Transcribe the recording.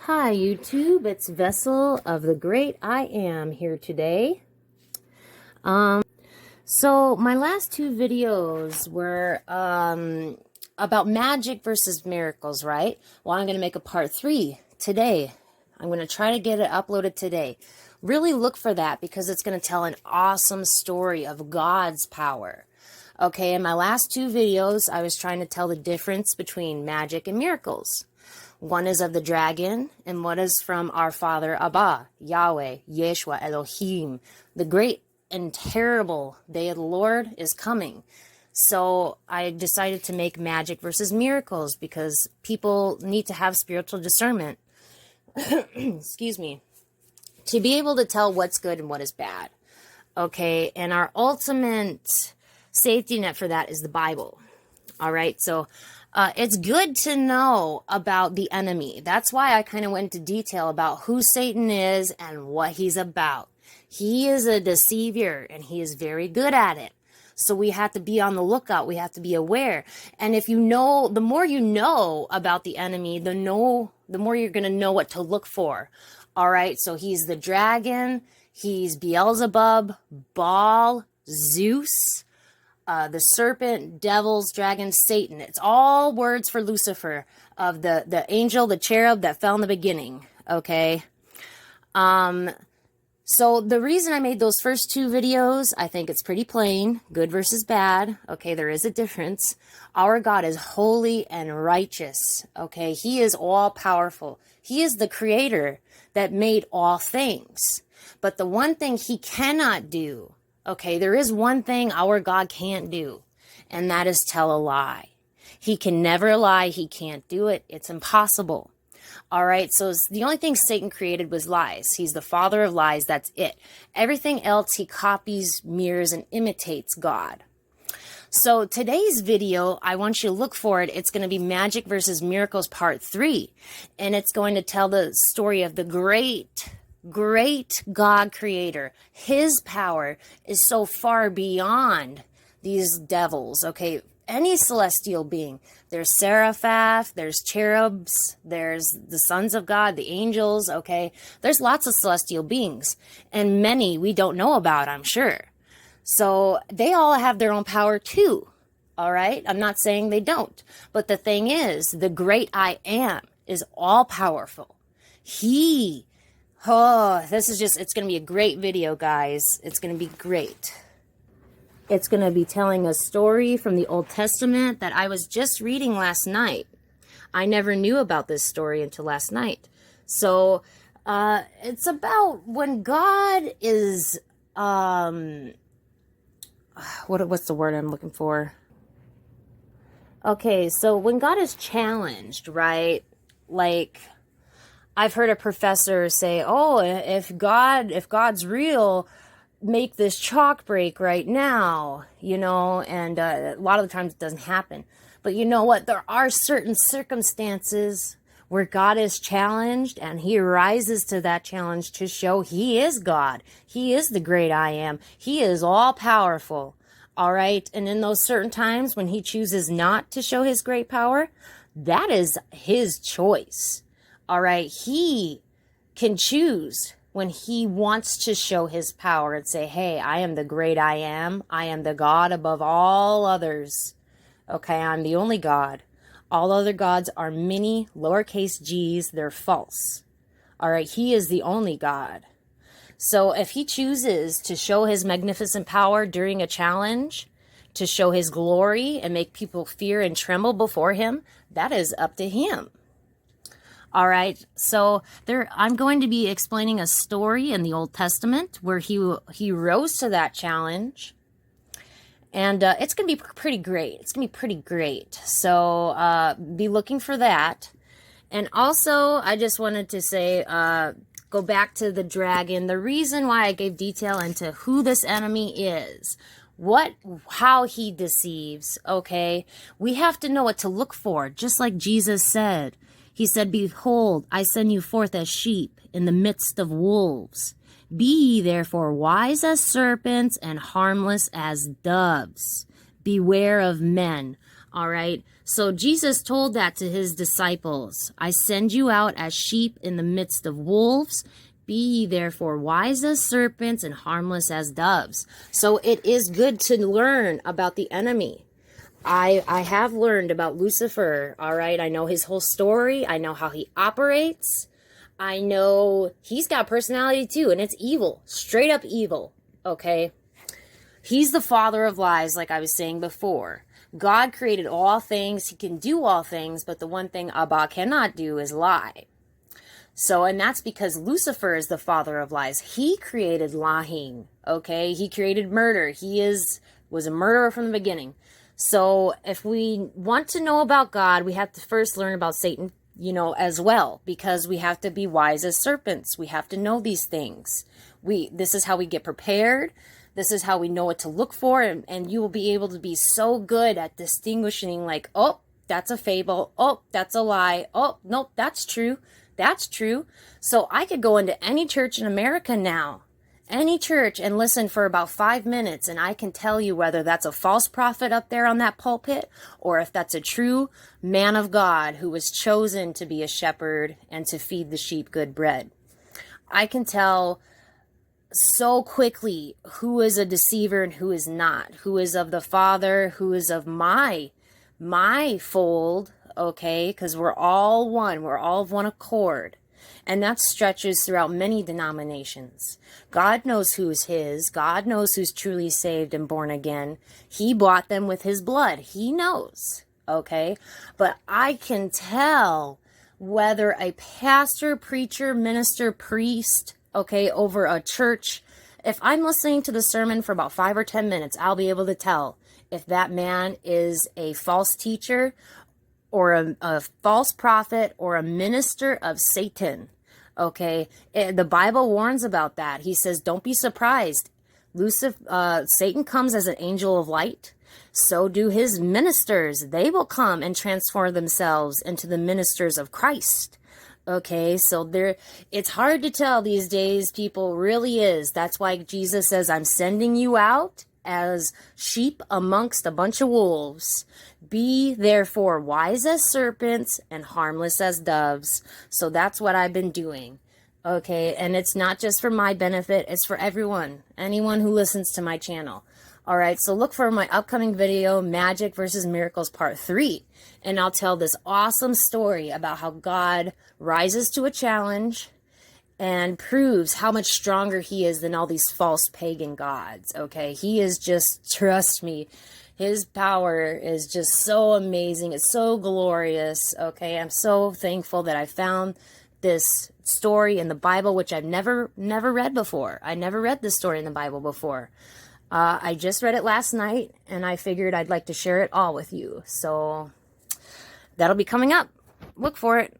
Hi YouTube, it's Vessel of the Great I Am here today. So my last two videos were about magic versus miracles, right? Well, I'm going to make a part 3 today. I'm going to try to get it uploaded today. Really look for that because it's going to tell an awesome story of God's power. Okay, in my last two videos, I was trying to tell the difference between magic and miracles. One is of the dragon, and one is from our Father Abba, Yahweh, Yeshua, Elohim. The great and terrible day of the Lord is coming. So I decided to make magic versus miracles because people need to have spiritual discernment. Excuse me. To be able to tell what's good and what is bad. Okay, and our ultimate safety net for that is the Bible. All right, so it's good to know about the enemy. That's why I kind of went into detail about who Satan is and what he's about. He is a deceiver, and he is very good at it. So we have to be on the lookout. We have to be aware. And if you know, the more you know about the enemy, the more you're going to know what to look for. All right, so he's the dragon. He's Beelzebub, Baal, Zeus, the serpent, devils, dragons, Satan. It's all words for Lucifer, of the angel, the cherub that fell in the beginning. Okay. So the reason I made those first two videos, I think it's pretty plain. Good versus bad. Okay, there is a difference. Our God is holy and righteous. Okay, he is all powerful. He is the creator that made all things. But the one thing he cannot do, okay, there is one thing our God can't do, and that is tell a lie. He can never lie. He can't do it. It's impossible. All right, so the only thing Satan created was lies. He's the father of lies. That's it. Everything else he copies, mirrors, and imitates God. So today's video, I want you to look for it. It's going to be Magic versus Miracles Part 3, and it's going to tell the story of the great God creator. His power is so far beyond these devils, okay? Any celestial being. There's seraph, there's cherubs, there's the sons of God, the angels, okay? There's lots of celestial beings, and many we don't know about, I'm sure. So they all have their own power too, all right? I'm not saying they don't, but the thing is, the great I Am is all powerful. This is just, it's going to be a great video, guys. It's going to be great. It's going to be telling a story from the Old Testament that I was just reading last night. I never knew about this story until last night. So, it's about when God is, what's the word I'm looking for? Okay, so when God is challenged, right? Like, I've heard a professor say, oh, if God's real, make this chalk break right now, you know, and a lot of the times it doesn't happen. But you know what? There are certain circumstances where God is challenged, and he rises to that challenge to show he is God. He is the great I Am. He is all powerful. All right. And in those certain times when he chooses not to show his great power, that is his choice. All right. He can choose when he wants to show his power and say, hey, I am the great I Am. I am the God above all others. Okay, I'm the only God. All other gods are many lowercase g's. They're false. All right, he is the only God. So if he chooses to show his magnificent power during a challenge, to show his glory and make people fear and tremble before him, that is up to him. All right, so I'm going to be explaining a story in the Old Testament where he rose to that challenge, and it's going to be pretty great. It's going to be pretty great. So be looking for that. And also, I just wanted to say, go back to the dragon. The reason why I gave detail into who this enemy is, how he deceives. Okay, we have to know what to look for, just like Jesus said. He said, behold, I send you forth as sheep in the midst of wolves. Be ye therefore wise as serpents and harmless as doves. Beware of men. All right. So Jesus told that to his disciples. I send you out as sheep in the midst of wolves. Be ye therefore wise as serpents and harmless as doves. So it is good to learn about the enemy. I have learned about Lucifer. All right. I know his whole story. I know how he operates. I know he's got personality too, and it's evil, straight up evil. Okay. He's the father of lies, like I was saying before. God created all things. He can do all things, but the one thing Abba cannot do is lie. So, and that's because Lucifer is the father of lies. He created lying, okay? He created murder. Was a murderer from the beginning. So, if we want to know about God, we have to first learn about Satan, as well, because we have to be wise as serpents. We have to know these things. This is how we get prepared. This is how we know what to look for, and you will be able to be so good at distinguishing, like, oh, that's a fable. Oh, that's a lie. Oh, nope, that's true. That's true. So I could go into any church in America now, any church, and listen for about 5 minutes, and I can tell you whether that's a false prophet up there on that pulpit, or if that's a true man of God who was chosen to be a shepherd and to feed the sheep good bread. I can tell so quickly who is a deceiver and who is not, who is of the Father, who is of my fold, okay, because we're all one, we're all of one accord, and that stretches throughout many denominations. God knows who's his. God knows who's truly saved and born again. He bought them with his blood. He knows, okay, but I can tell whether a pastor, preacher, minister, priest, okay, over a church, if I'm listening to the sermon for about 5 or 10 minutes, I'll be able to tell if that man is a false teacher or a false prophet or a minister of Satan. Okay, the Bible warns about that. He says, don't be surprised. Satan comes as an angel of light. So do his ministers. They will come and transform themselves into the ministers of Christ. Okay, so it's hard to tell these days, people, really is. That's why Jesus says, I'm sending you out as sheep amongst a bunch of wolves. Be therefore wise as serpents and harmless as doves. So that's what I've been doing. Okay, and it's not just for my benefit, it's for anyone who listens to my channel. All right, so look for my upcoming video, Magic versus Miracles Part 3. And I'll tell this awesome story about how God rises to a challenge and proves how much stronger he is than all these false pagan gods, okay? He is just, trust me, his power is just so amazing. It's so glorious, okay? I'm so thankful that I found this story in the Bible, which I've never read before. I never read this story in the Bible before. I just read it last night, and I figured I'd like to share it all with you. So that'll be coming up. Look for it.